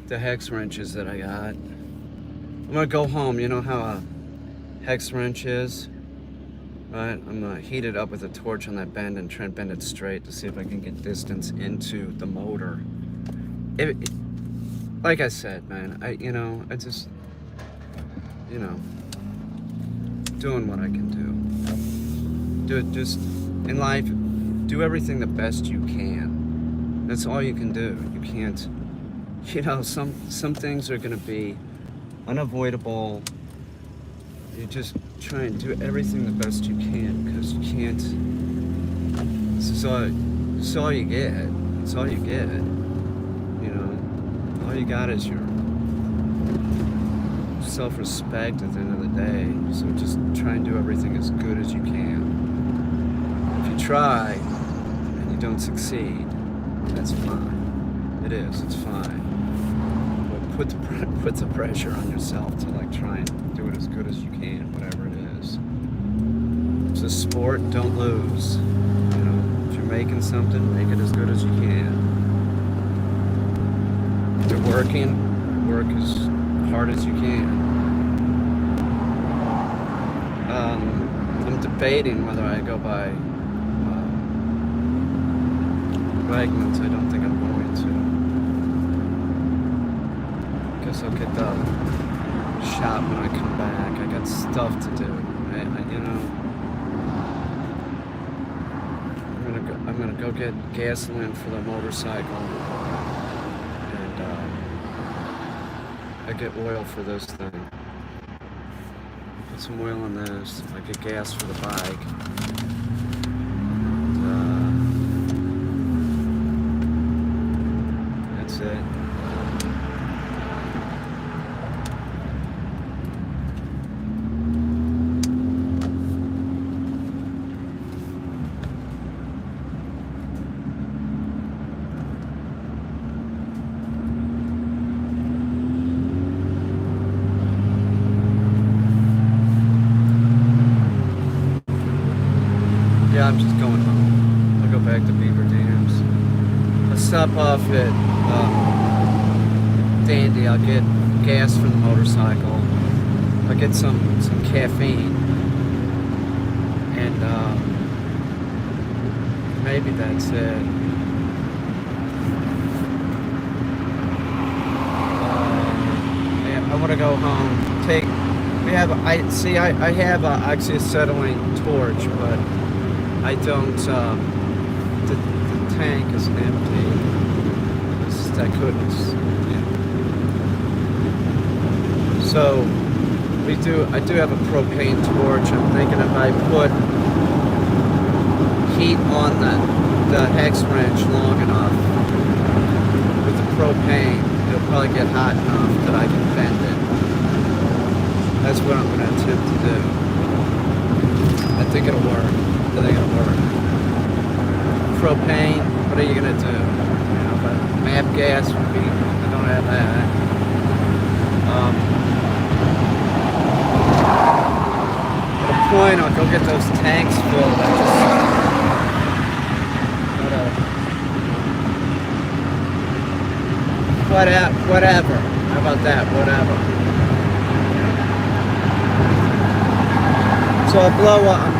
the hex wrenches that I got. I'm gonna go home. You know how a hex wrench is? Right? I'm gonna heat it up with a torch on that bend and try and bend it straight to see if I can get distance into the motor. Like I said, man, I just, doing what I can do. Just in life, do everything the best you can. That's all you can do. You can't, some things are gonna be unavoidable. You just try and do everything the best you can, because you can't. This is all you get. It's all you get. All you got is your self-respect at the end of the day. So just try and do everything as good as you can. If you try and you don't succeed, that's fine. It is. It's fine. But put the pressure on yourself to try and do it as good as you can, whatever it is. It's a sport. Don't lose. If you're making something, make it as good as you can. If you're working, work as hard as you can. I'm debating whether I go by Wegmans. I don't think I'm going to. Guess I'll get the shop when I come back. I got stuff to do. I'm gonna go get gasoline for the motorcycle. I get oil for this thing. Put some oil in this. I get gas for the bike. That's it. Yeah, I'm just going home. I'll go back to Beaver Dams. I'll stop off at Dandy. I'll get gas for the motorcycle. I'll get some caffeine. And maybe that's it. I want to go home. I have actually a acetylene torch, but I don't, the tank is empty. I couldn't, So, I do have a propane torch. I'm thinking if I put heat on the hex wrench long enough with the propane, it'll probably get hot enough that I can bend it. That's what I'm going to attempt to do. I think it'll work. Propane, what are you gonna do? But map gas would be, I don't have that. At a point, I'll go get those tanks filled. Whatever. How about that? Whatever. So I'm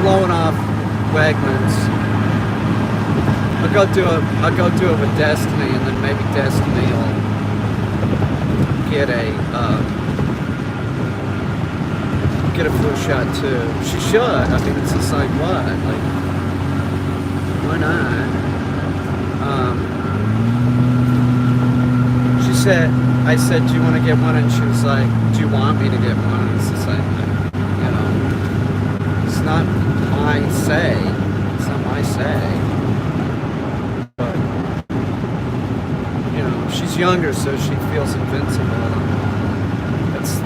blowing off Wegmans. I'll go do it with Destiny, and then maybe Destiny will get a flu shot too. She should. I mean, it's just what? Why not? I said, do you want to get one? And she was like, do you want me to get one? And it's just it's not my say. It's not my say. She's younger, so she feels invincible.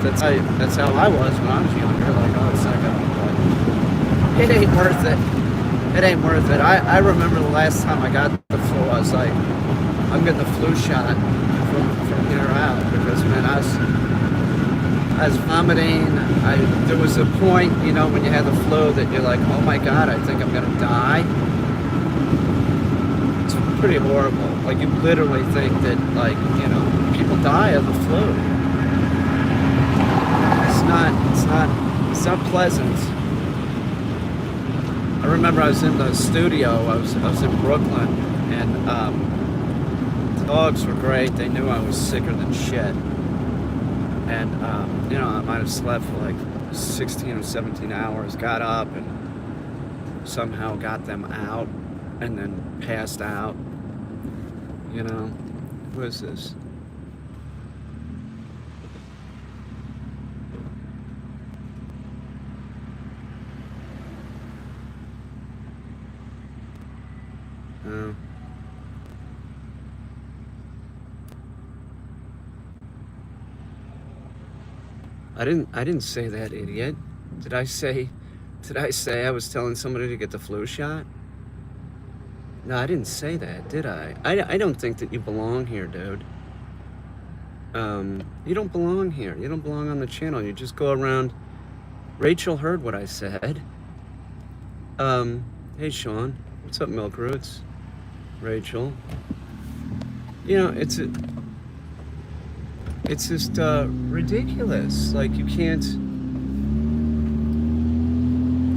That's how I was when I was younger. It's not gonna. It ain't worth it. It ain't worth it. I remember the last time I got the flu. I was like, I'm getting the flu shot from here out, because man, I was vomiting. There was a point, when you had the flu that you're like, oh my God, I think I'm gonna die. It's pretty horrible. You literally think that, people they'll die of the flu. It's not pleasant. I remember I was in the studio. I was in Brooklyn, and the dogs were great. They knew I was sicker than shit, and I might have slept for like 16 or 17 hours. Got up and somehow got them out, and then passed out. Who is this? Oh. I didn't say that, idiot. Did I say I was telling somebody to get the flu shot? No, I didn't say that, did I? I don't think that you belong here, dude. You don't belong here. You don't belong on the channel. You just go around. Rachel heard what I said. Hey, Sean. What's up, Milk Roots? Rachel. It's just ridiculous. Like, you can't.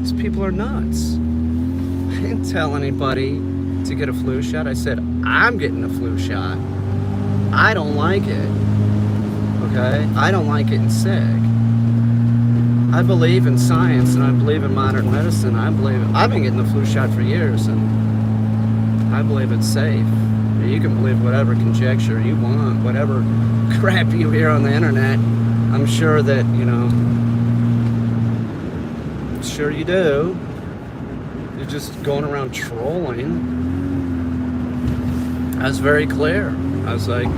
These people are nuts. I didn't tell anybody to get a flu shot. I said, I'm getting a flu shot. I don't like it. Okay? I don't like getting sick. I believe in science and I believe in modern medicine. I've been getting the flu shot for years, and I believe it's safe. You can believe whatever conjecture you want, whatever crap you hear on the internet. I'm sure that, sure you do. You're just going around trolling. I was very clear. I was like,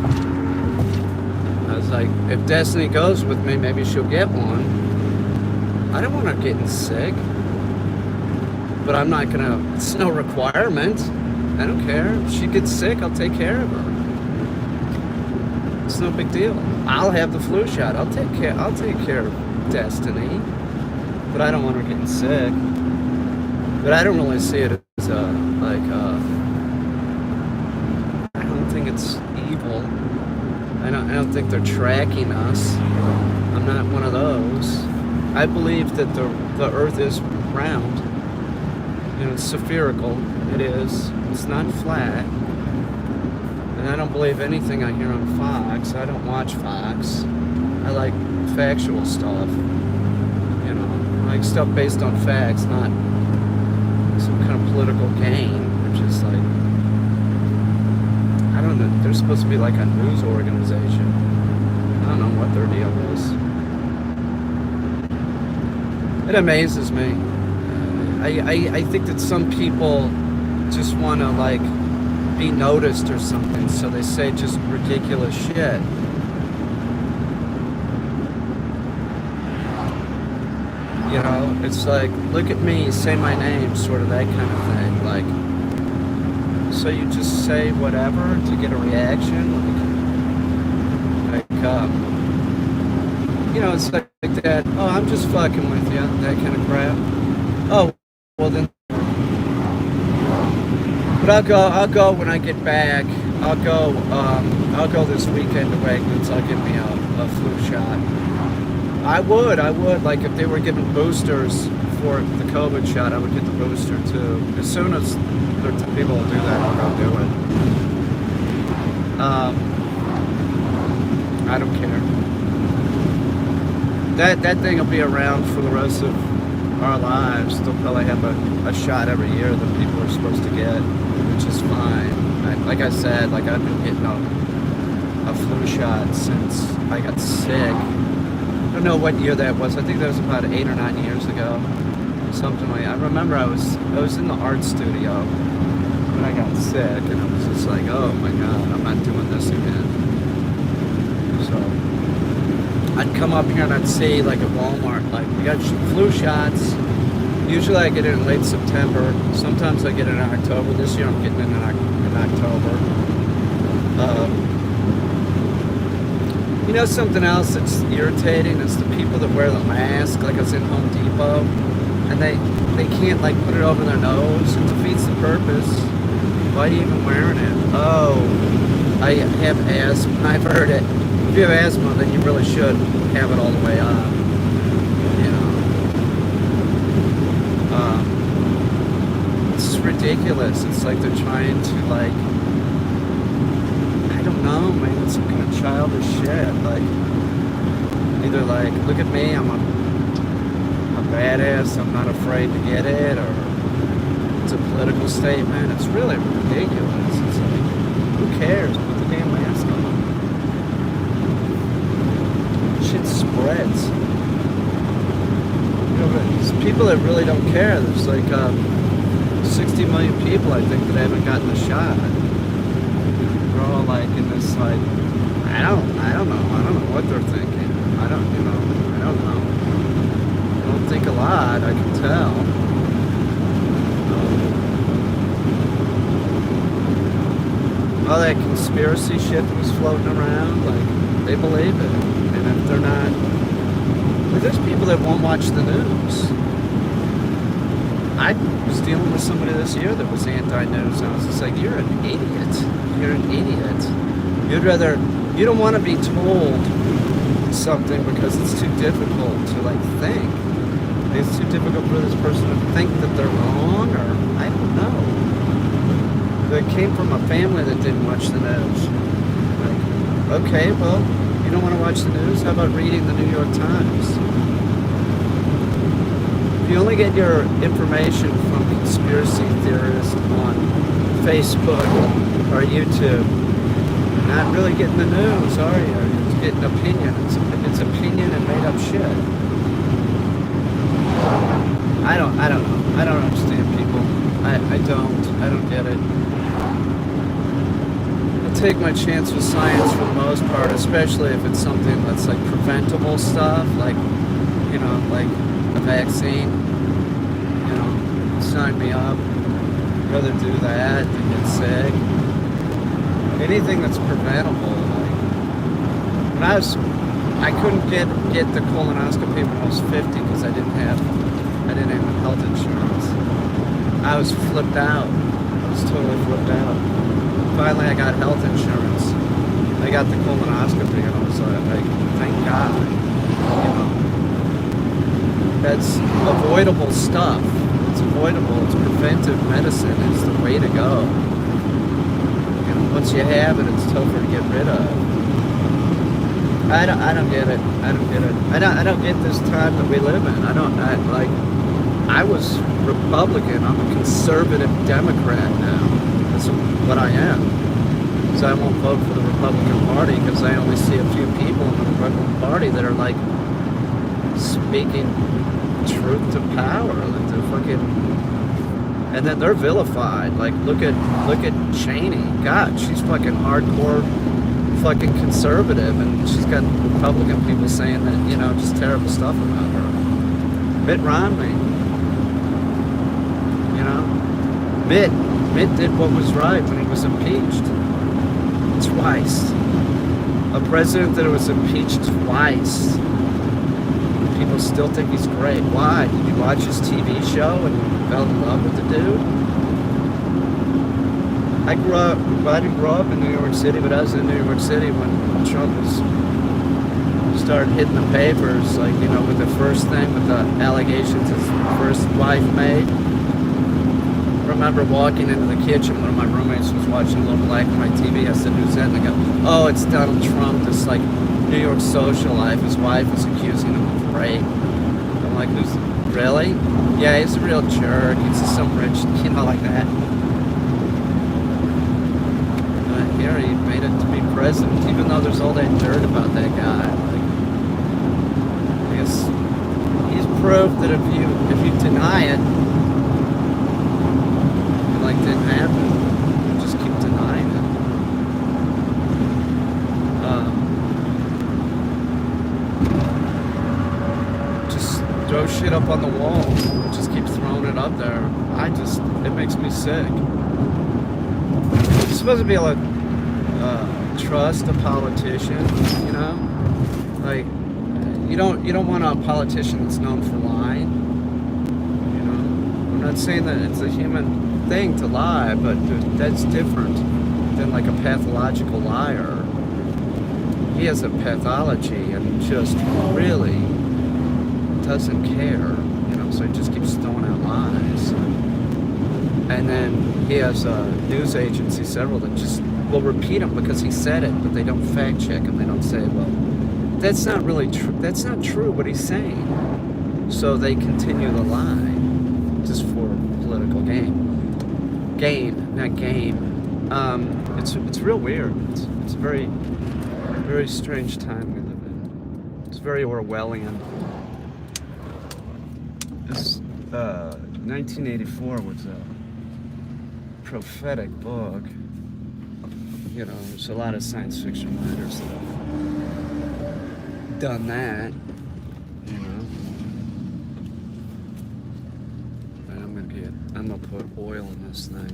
if Destiny goes with me, maybe she'll get one. I don't want her getting sick, but I'm not gonna. It's no requirement. I don't care. If she gets sick, I'll take care of her. It's no big deal. I'll have the flu shot. I'll take care of Destiny, but I don't want her getting sick. But I don't really see it as I don't think it's evil. I don't think they're tracking us. I'm not one of those. I believe that the earth is round. It's spherical. It is. It's not flat. And I don't believe anything I hear on Fox. I don't watch Fox. I like factual stuff. I like stuff based on facts, not some kind of political gain, which is like, I don't know, they're supposed to be like a news organization. I don't know what their deal is. It amazes me. I think that some people just want to like be noticed or something, so they say just ridiculous shit. It's like, look at me, say my name, sort of that kind of thing. Like, so you just say whatever to get a reaction. It's like that. Oh, I'm just fucking with you, that kind of crap. Oh, well then. But I'll go when I get back. I'll go this weekend to Wegmans. I'll get me a flu shot. I would, like, if they were giving boosters for the COVID shot, I would get the booster too. As soon as people will do that, I'll go do it. I don't care. That thing will be around for the rest of our lives. They'll probably have a shot every year that people are supposed to get, which is fine. Like I said, like, I've been getting a flu shot since I got sick. I don't know what year that was. I think that was about 8 or 9 years ago. Something like that. I remember I was in the art studio when I got sick, and I was just like, oh my God, I'm not doing this again. So I'd come up here and I'd see, like, at Walmart, like, we got flu shots. Usually I get it in late September. Sometimes I get it in October. This year I'm getting it in October. Something else that's irritating is the people that wear the mask. Like, I was in Home Depot, and they can't, like, put it over their nose. It defeats the purpose. Why are you even wearing it? Oh, I have asthma. I've heard it. If you have asthma, then you really should have it all the way up. You know, it's ridiculous. It's like they're trying to like, I don't know, man. It's some kind of childish shit. Like either like, look at me, I'm a badass. I'm not afraid to get it, or it's a political statement. It's really ridiculous. It's like, who cares? Put the damn mask on. Shit spreads. You know, but there's people that really don't care. There's like 60 million people, I think, that haven't gotten the shot. They're all like in this like, I don't know what they're thinking. I don't know. I don't think a lot. I can tell. All that conspiracy shit that was floating around, like, they believe it. And if they're not, like, there's people that won't watch the news. I was dealing with somebody this year that was anti-news, and I was just like, you're an idiot. You're an idiot. You don't want to be told something because it's too difficult to, like, think. It's too difficult for this person to think that they're wrong, or, I don't know. They came from a family that didn't watch the news. Like, okay, well, you don't want to watch the news? How about reading the New York Times? If you only get your information from conspiracy theorists on Facebook or YouTube, you're not really getting the news, are you? You're getting opinion. It's opinion and made up shit. I don't know. I don't understand people. I don't get it. I take my chance with science for the most part, especially if it's something that's like preventable stuff, like, you know, like a vaccine. You know, sign me up. I'd rather do that than get sick. Anything that's preventable. Like, I couldn't get the colonoscopy when I was 50 because I didn't have health insurance. I was flipped out. I was totally flipped out. Finally, I got health insurance. I got the colonoscopy, and I was like, thank God. You know, that's avoidable stuff. It's avoidable. It's preventive medicine. It's the way to go. You know, once you have it, it's tougher to get rid of. I don't get it. I don't get this time that we live in. I was Republican. I'm a conservative Democrat now. That's what I am. So I won't vote for the Republican Party because I only see a few people in the Republican Party that are like speaking truth to power. Like they're fucking, and then they're vilified. Like look at Cheney. God, she's fucking hardcore fucking conservative, and she's got Republican people saying that, you know, just terrible stuff about her. Mitt Romney. You know, Mitt did what was right when he was impeached. Twice. A president that was impeached twice. People still think he's great. Why? Did you watch his TV show and fell in love with the dude? I didn't grow up in New York City, but I was in New York City when Trump started hitting the papers, like, you know, with the first thing, with the allegations his first wife made. I remember walking into the kitchen, one of my roommates was watching a little black and white TV. I said, who's that? And they go, oh, it's Donald Trump, this like New York socialite. His wife is accusing him of rape. I'm like, who's, really? Yeah, he's a real jerk. He's just some rich, you know, like that. Here he made it to be president, even though there's all that dirt about that guy. Like, I guess he's proof that if you deny it, it like didn't happen. You just keep denying it. Just throw shit up on the wall. Just keep throwing it up there. It makes me sick. You're supposed to be able to trust a politician, you know? Like, you don't want a politician that's known for lying. You know? I'm not saying that it's a human thing to lie, but that's different. than like a pathological liar. He has a pathology and just really doesn't care, you know, so he just keeps throwing out lies. And then he has a news agency, several, that just will repeat them because he said it, but they don't fact check him. They don't say, well, that's not really true. That's not true what he's saying. So they continue the lie just for political gain. Gain, not game. It's real weird. It's a very, very strange time we live in. It's very Orwellian. This 1984 was a prophetic book. You know, there's a lot of science fiction writers that have done that. You know, but I'm gonna put oil in this thing.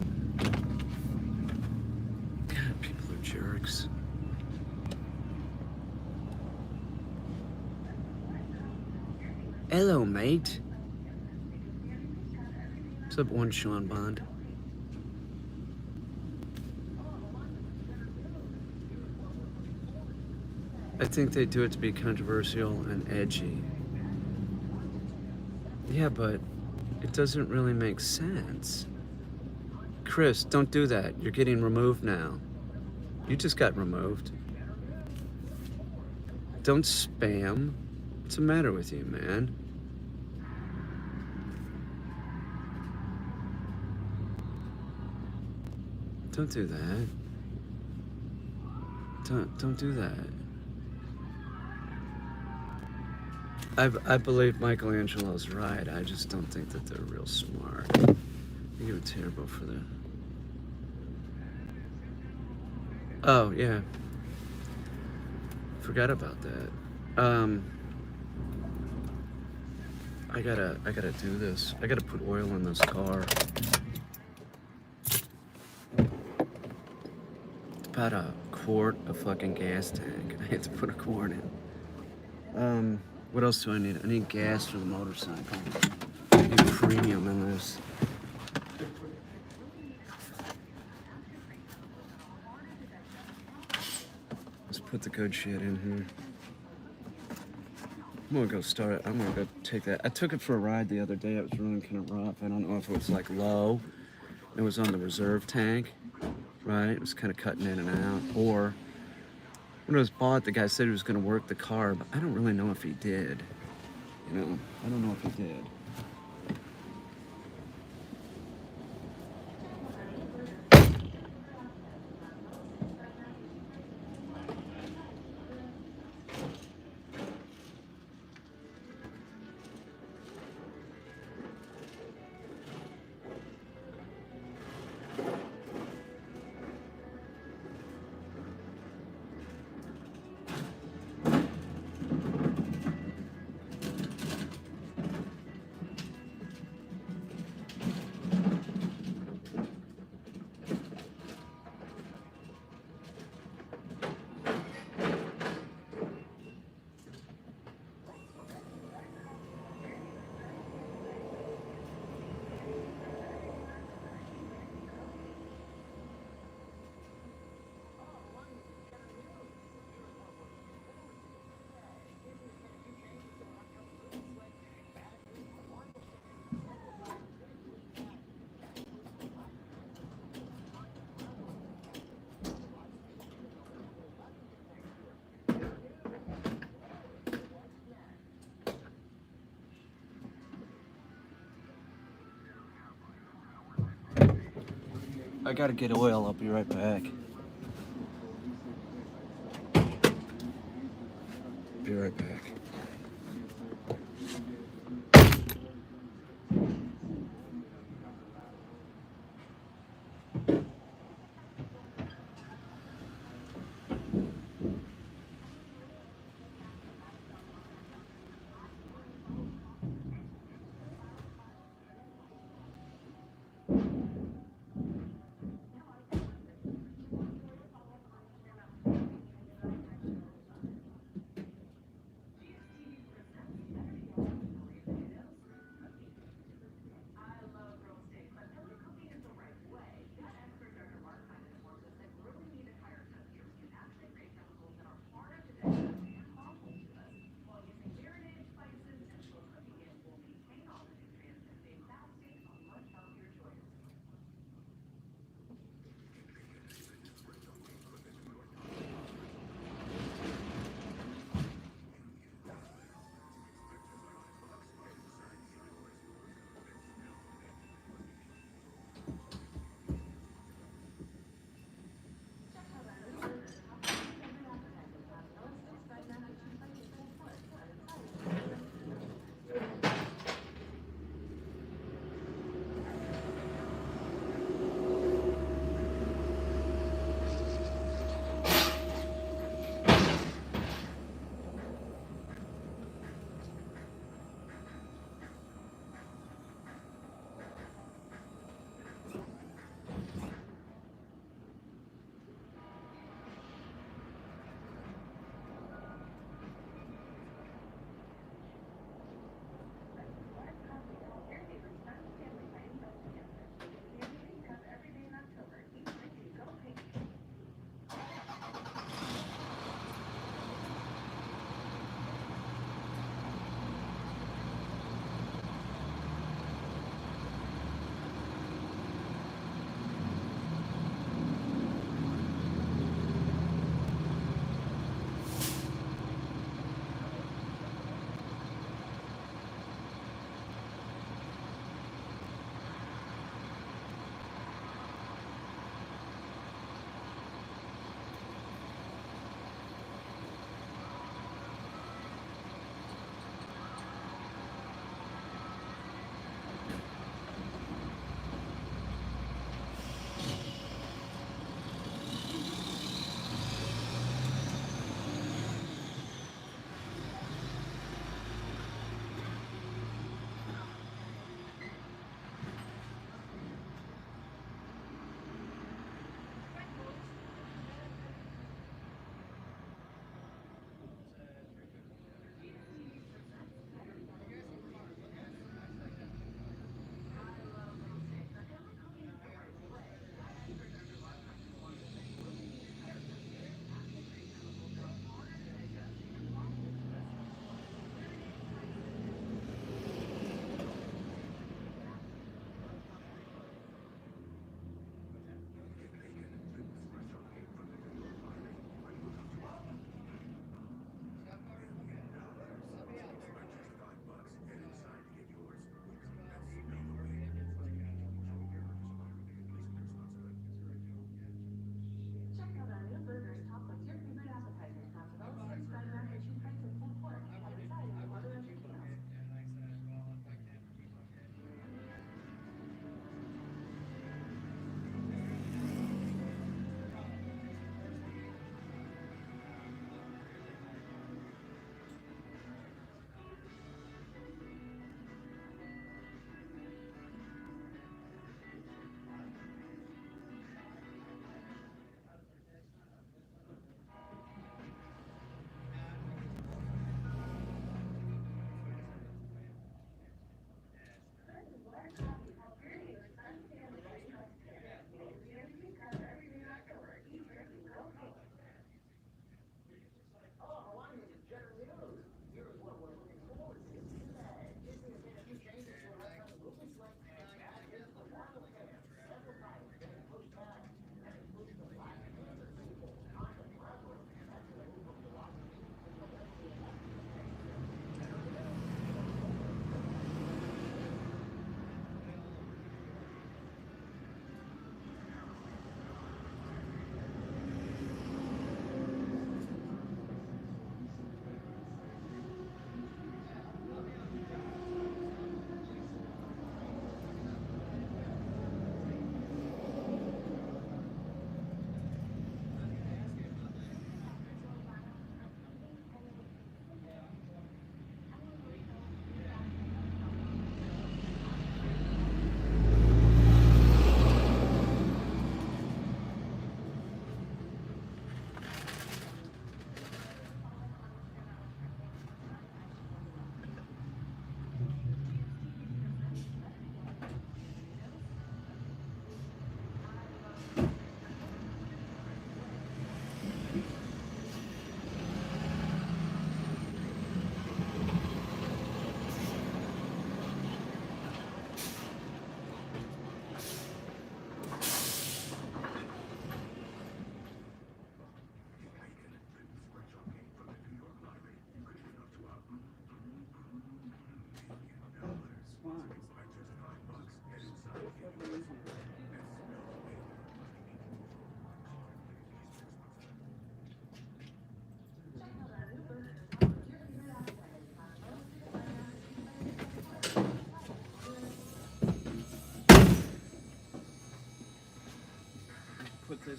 God, people are jerks. Hello, mate. What's up, one Sean Bond? I think they do it to be controversial and edgy. Yeah, but it doesn't really make sense. Chris, don't do that. You're getting removed now. You just got removed. Don't spam. What's the matter with you, man? Don't do that. Don't do that. I believe Michelangelo's right. I just don't think that they're real smart. You're terrible for that. Oh, yeah. Forgot about that. I gotta do this. I gotta put oil in this car. It's about a quart of fucking gas tank. I had to put a quart in. What else do I need? I need gas for the motorcycle. I need premium in this. Let's put the good shit in here. I'm gonna go start it. I'm gonna go take that. I took it for a ride the other day. It was running kind of rough. I don't know if it was like low. It was on the reserve tank, right? It was kind of cutting in and out. Or when it was bought, the guy said he was gonna work the car, but I don't really know if he did. You know, I don't know if he did. I gotta get oil. I'll be right back. Be right back.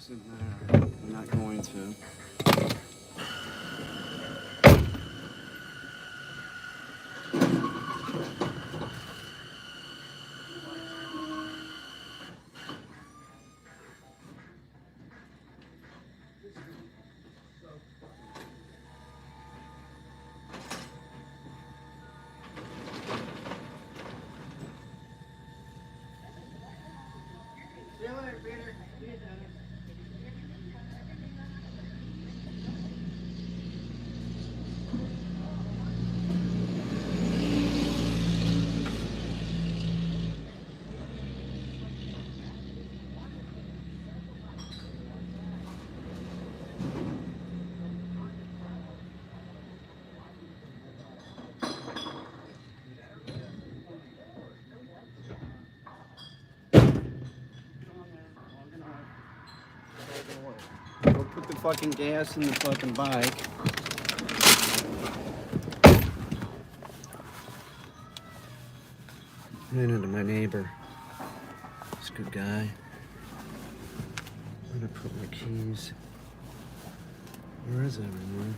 isn't there. I'm not going to. See you later, Peter. See you, Dennis. Go put the fucking gas in the fucking bike. Ran into my neighbor. He's a good guy. I'm gonna put my keys. Where is everyone?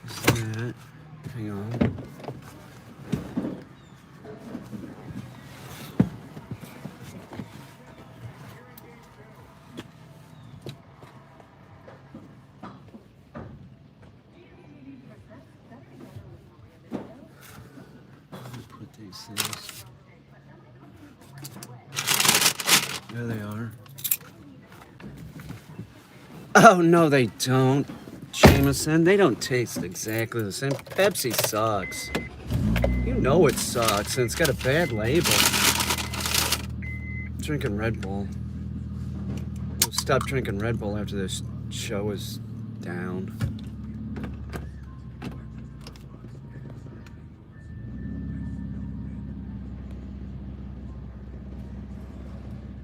Is that? Hang on. Put these things. There they are. Oh, no, they don't. Jameson, they don't taste exactly the same. Pepsi sucks. You know it sucks, and it's got a bad label. Drinking Red Bull. We'll stop drinking Red Bull after this show is down.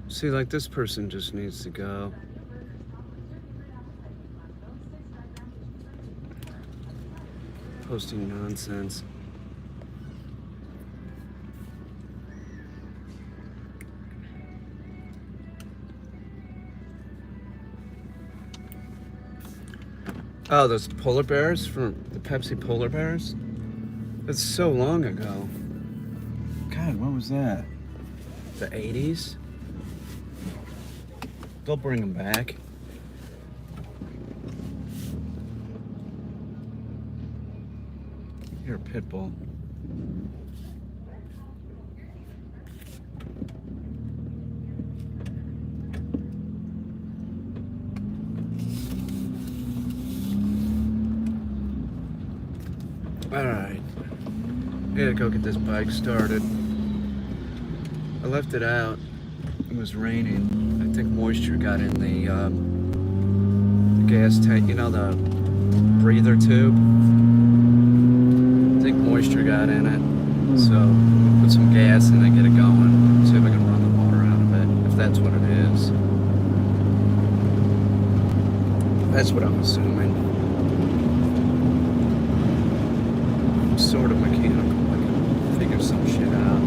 See, like, this person just needs to go. Posting nonsense. Oh, those polar bears from the Pepsi polar bears? That's so long ago. God, what was that? The 80s? They'll bring them back. You're a pit bull. Alright. I gotta go get this bike started. I left it out. It was raining. I think moisture got in the gas tank, you know, the breather tube. I think moisture got in it. So put some gas in and get it going. See if I can run the water out of it, if that's what it is. That's what I'm assuming. I'm sort of mechanical. I can figure some shit out.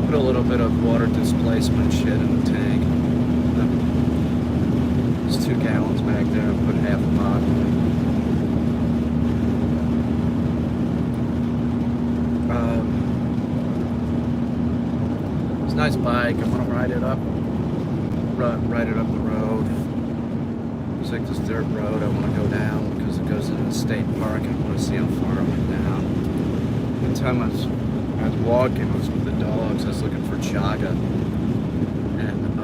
Put a little bit of water displacement shit in the tank. There's 2 gallons back there. I put half a bottle. It's a nice bike. I want to ride it up the road. It's like this dirt road I want to go down because it goes into the state park. I want to see how far I went down. One time I was walking, I was with the dogs, I was looking for chaga, and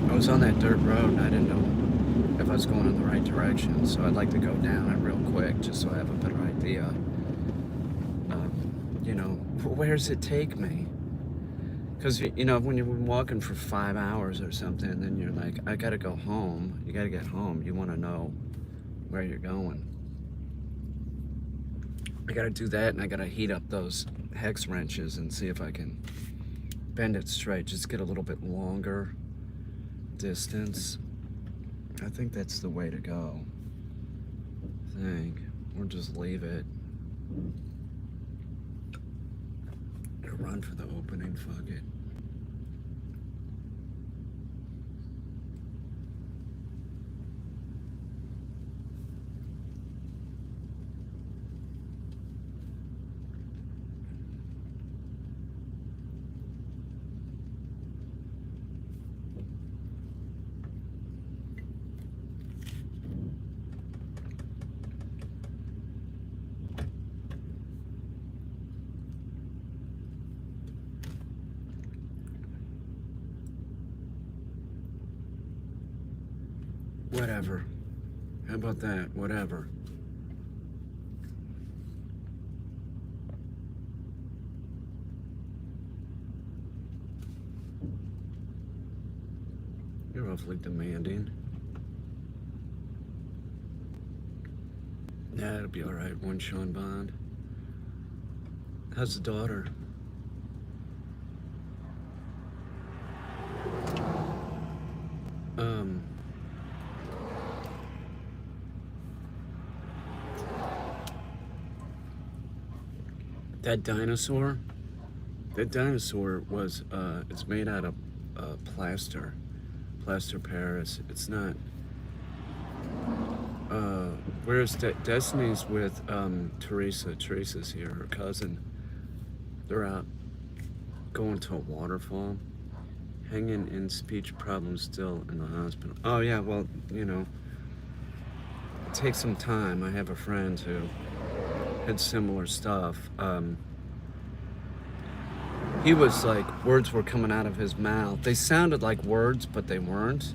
I was on that dirt road and I didn't know if I was going in the right direction, so I'd like to go down it real quick just so I have a better idea. You know, where does it take me? Because, you know, when you're walking for 5 hours or something, then you're like, I gotta go home. You gotta get home. You want to know where you're going. I gotta do that, and I gotta heat up those hex wrenches and see if I can bend it straight. Just get a little bit longer distance. I think that's the way to go. I think. Or just leave it. gotta run for the opening, fuck it. Whatever. How about that? Whatever. You're awfully demanding. Yeah, it'll be alright. One Sean Bond. How's the daughter? That dinosaur was, it's made out of plaster Paris. It's not, whereas Destiny's with Teresa's here, her cousin. They're out going to a waterfall, hanging in speech problems still in the hospital. Oh yeah, well, you know, it takes some time. I have a friend who had similar stuff. He was like, words were coming out of his mouth. They sounded like words, but they weren't.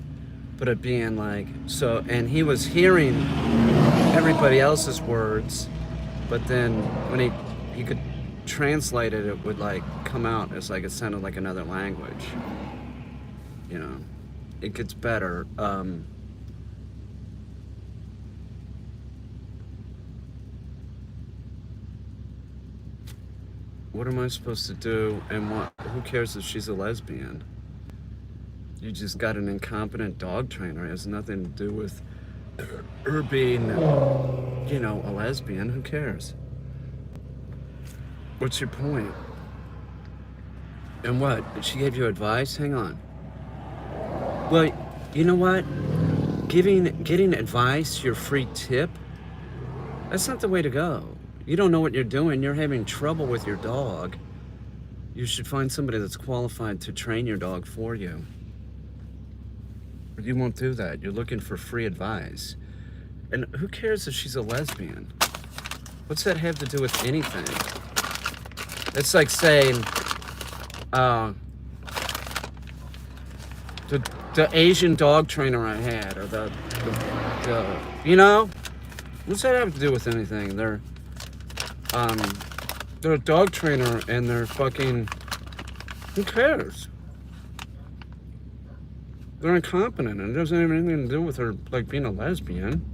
But it being like, so, and he was hearing everybody else's words, but then when he could translate it, it would like come out as like, it sounded like another language. You know, it gets better. What am I supposed to do? And what? Who cares if she's a lesbian? You just got an incompetent dog trainer. It has nothing to do with her being, you know, a lesbian. Who cares? What's your point? And what? She gave you advice? Hang on. Well, you know what? Getting advice, your free tip, that's not the way to go. You don't know what you're doing. You're having trouble with your dog. You should find somebody that's qualified to train your dog for you. But you won't do that. You're looking for free advice. And who cares if she's a lesbian? What's that have to do with anything? It's like saying, the Asian dog trainer I had, or the you know? What's that have to do with anything? They're a dog trainer and they're fucking, who cares? They're incompetent and it doesn't have anything to do with her like being a lesbian.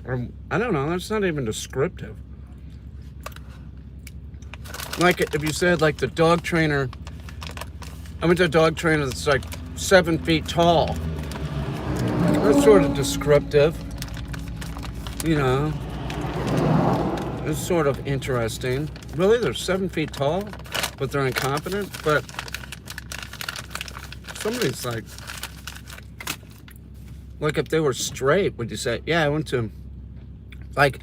Or, I don't know, that's not even descriptive. Like if you said like the dog trainer, I went to a dog trainer that's like 7 feet tall. That's sort of descriptive, you know. It's sort of interesting. Really, they're 7 feet tall, but they're incompetent. But somebody's like if they were straight, would you say, yeah, I went to, like,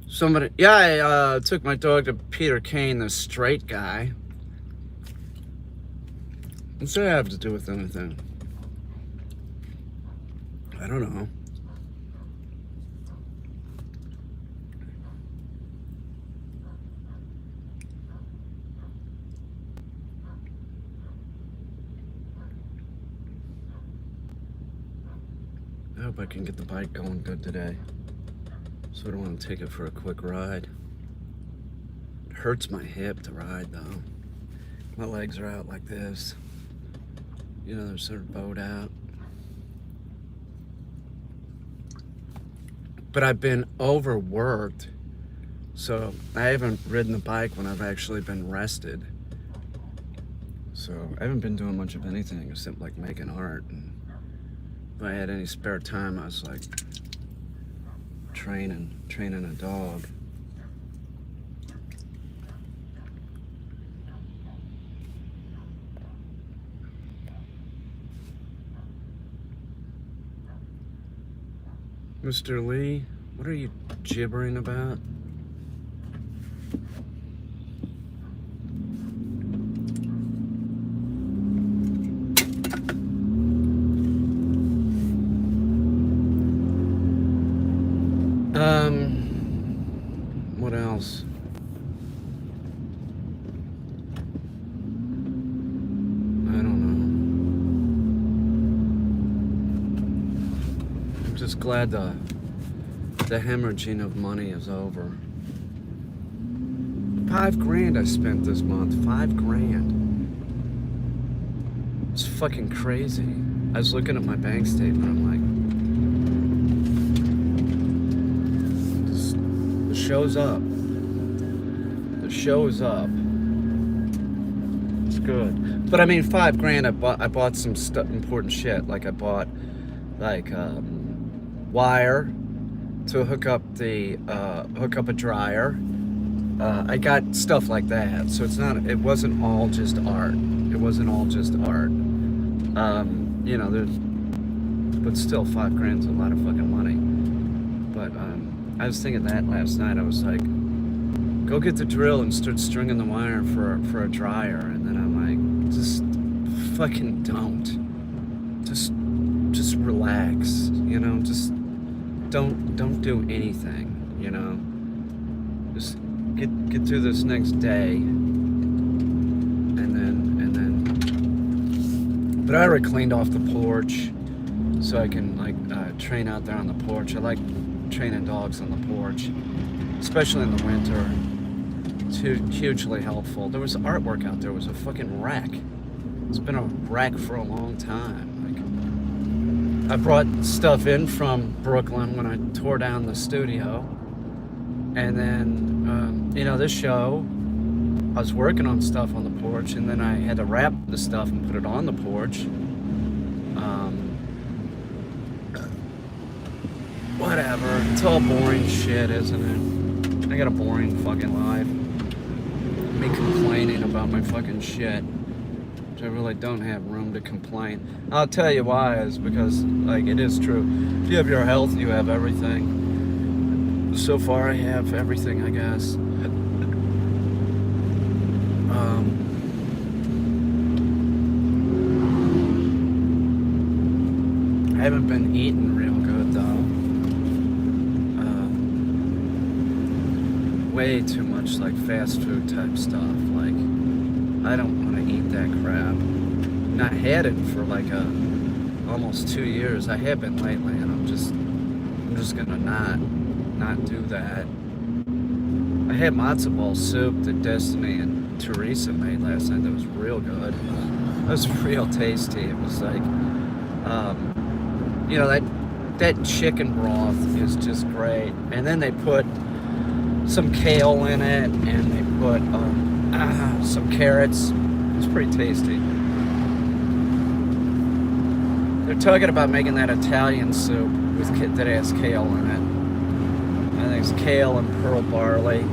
somebody, yeah, I took my dog to Peter Kane, the straight guy. What's that have to do with anything? I don't know. I hope I can get the bike going good today. So I don't want to take it for a quick ride. It hurts my hip to ride though. My legs are out like this. You know, they're sort of bowed out. But I've been overworked, so I haven't ridden the bike when I've actually been rested. So I haven't been doing much of anything except like making art. And if I had any spare time, I was like training a dog. Mr. Lee, what are you gibbering about? What else? I don't know. I'm just glad the hemorrhaging of money is over. $5,000 I spent this month. $5,000. It's fucking crazy. I was looking at my bank statement. I'm like, the show's up. The show's up. It's good. But I mean, $5,000. I bought some important shit. Like I bought like wire to hook up a dryer. I got stuff like that. So it wasn't all just art. It wasn't all just art. You know, but still $5,000 is a lot of fucking money. But I was thinking that last night. I was like, go get the drill and start stringing the wire for a dryer. And then I'm like, just fucking don't. Just relax. You know, just don't do anything. You know, just get through this next day. And then. But I already cleaned off the porch, so I can like train out there on the porch. I like training dogs on the porch, especially in the winter. It's hugely helpful. There was artwork out there. It was a fucking wreck. It's been a wreck for a long time. Like, I brought stuff in from Brooklyn when I tore down the studio, and then you know, this show, I was working on stuff on the porch, and then I had to wrap the stuff and put it on the porch. Whatever. It's all boring shit, isn't it? I got a boring fucking life. Me complaining about my fucking shit. Which I really don't have room to complain. I'll tell you why, is because, like, it is true. If you have your health, you have everything. So far, I have everything, I guess. I haven't been eating real good though. Way too much like fast food type stuff. Like, I don't want to eat that crap. Not had it for like almost 2 years. I have been lately, and I'm just gonna not do that. I had matzo ball soup that Destiny and Teresa made last night. That was real good. That was real tasty. It was like, you know, that chicken broth is just great. And then they put some kale in it, and they put some carrots. It's pretty tasty. They're talking about making that Italian soup that has kale in it. I think it's kale and pearl barley,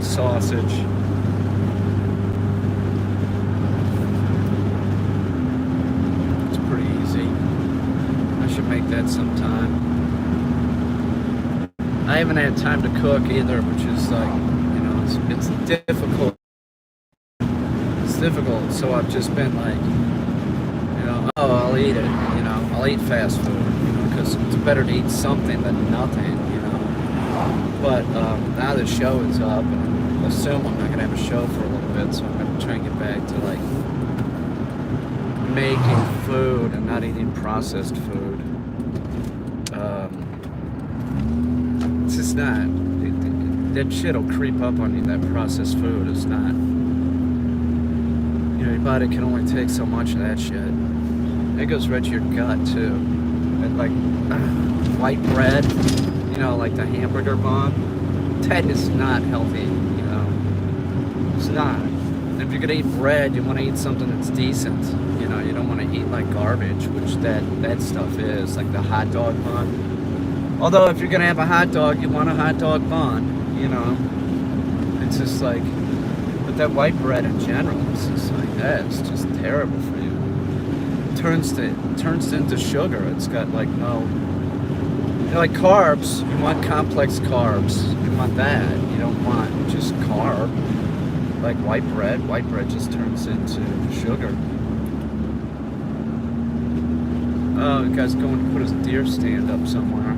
sausage. It's pretty easy. I should make that sometime. I haven't had time to cook either, which is like, you know, it's difficult. It's difficult, so I've just been like, you know, oh, I'll eat it, you know, I'll eat fast food, you know, because it's better to eat something than nothing, you know. But now the show is up, and I assume I'm not gonna have a show for a little bit, so I'm gonna try and get back to like making food and not eating processed food. It's just not. That shit'll creep up on you. That processed food is not. You know, your body can only take so much of that shit. It goes right to your gut too. And like white bread, you know, like the hamburger bun. That is not healthy. You know, it's not. If you're gonna eat bread, you want to eat something that's decent. You know, you don't want to eat like garbage, which that stuff is, like the hot dog bun. Although if you're gonna have a hot dog, you want a hot dog bun. You know, it's just like, but that white bread in general is just like that. It's just terrible for you. It turns into sugar. It's got like no Like carbs, you want complex carbs. You want that. You don't want just carb. Like white bread. White bread just turns into sugar. Oh, the guy's going to put his deer stand up somewhere.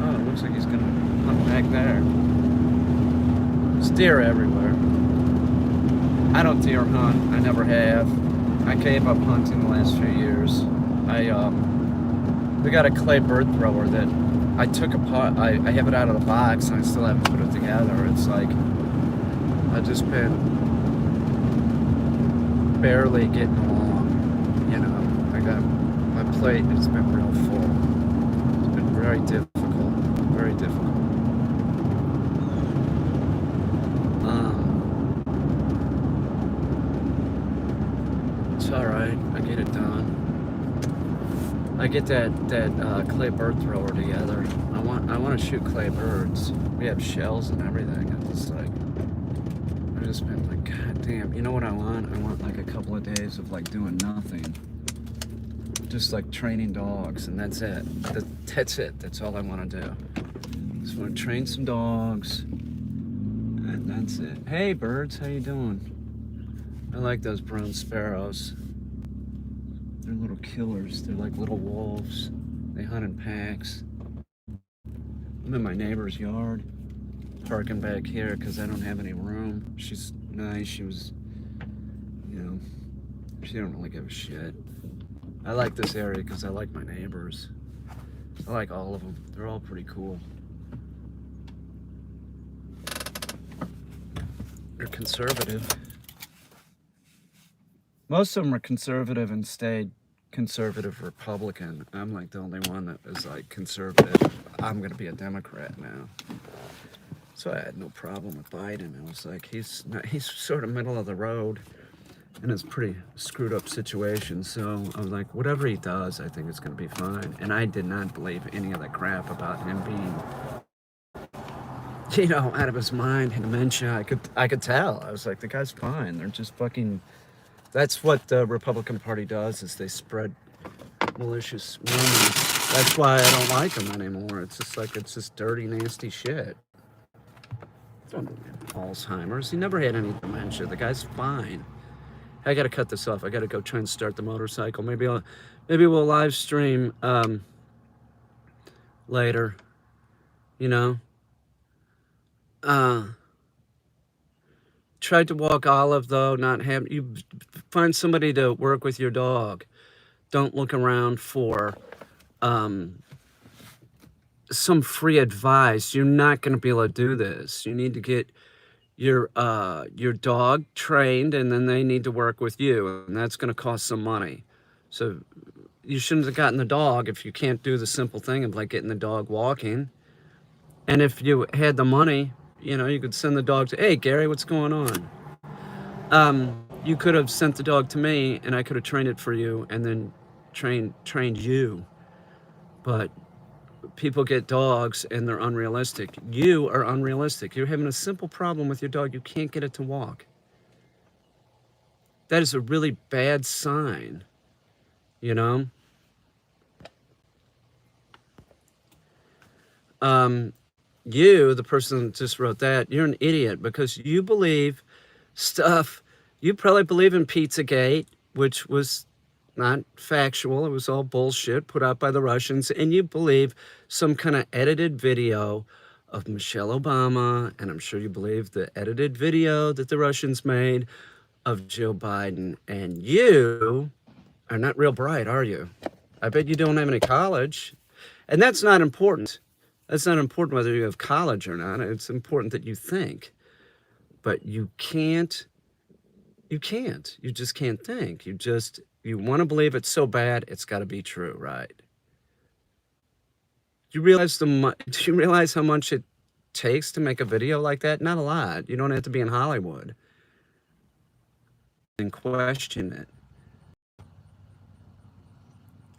Oh, it looks like he's going to hunt back there. There's deer everywhere. I don't deer hunt. I never have. I gave up hunting the last few years. We got a clay bird thrower that I took apart. I have it out of the box and I still haven't put it together. It's like I've just been barely getting along, you know. I got my plate has been real full. It's been very difficult, very difficult. It's all right. I get it done. I get that clay bird thrower together. I want to shoot clay birds. We have shells and everything. It's like I've just been like, God damn. You know what I want? I want like a couple of days of like doing nothing, just like training dogs, and that's it. That's it. That's all I want to do. Just want to train some dogs, and that's it. Hey birds, how you doing? I like those brown sparrows. They're little killers. They're like little wolves. They hunt in packs. I'm in my neighbor's yard, parking back here because I don't have any room. She's nice. She was, you know, she don't really give a shit. I like this area because I like my neighbors. I like all of them. They're all pretty cool. They're conservative. Most of them are conservative and stayed conservative Republican. I'm like the only one that is like conservative. I'm gonna be a Democrat now. So I had no problem with Biden. I was like, he's sort of middle of the road in his pretty screwed up situation. So I was like, whatever he does, I think it's gonna be fine. And I did not believe any of that crap about him being, you know, out of his mind, dementia. I could tell. I was like, the guy's fine. They're just fucking. That's what the Republican Party does, is they spread malicious rumors. That's why I don't like them anymore. It's just like, it's just dirty, nasty shit. Don't have Alzheimer's. He never had any dementia. The guy's fine. I gotta cut this off. I gotta go try and start the motorcycle. Maybe we'll live stream later. You know. Tried to walk Olive though, not have you find somebody to work with your dog. Don't look around for some free advice. You're not going to be able to do this. You need to get your dog trained, and then they need to work with you, and that's going to cost some money. So you shouldn't have gotten the dog if you can't do the simple thing of like getting the dog walking. And if you had the money, you know, you could send the dog to, hey, Gary, what's going on? You could have sent the dog to me, and I could have trained it for you, and then trained you. But people get dogs, and they're unrealistic. You are unrealistic. You're having a simple problem with your dog. You can't get it to walk. That is a really bad sign, you know? You, the person that just wrote that, you're an idiot because you believe stuff. You probably believe in Pizzagate, which was not factual. It was all bullshit put out by the Russians. And you believe some kind of edited video of Michelle Obama. And I'm sure you believe the edited video that the Russians made of Joe Biden. And you are not real bright, are you? I bet you don't have any college. And that's not important. That's not important whether you have college or not. It's important that you think. But you can't. You just can't think. You want to believe it's so bad, it's got to be true, right? Do you realize how much it takes to make a video like that? Not a lot. You don't have to be in Hollywood. And question it.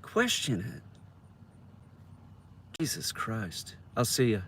Question it. Jesus Christ. I'll see you.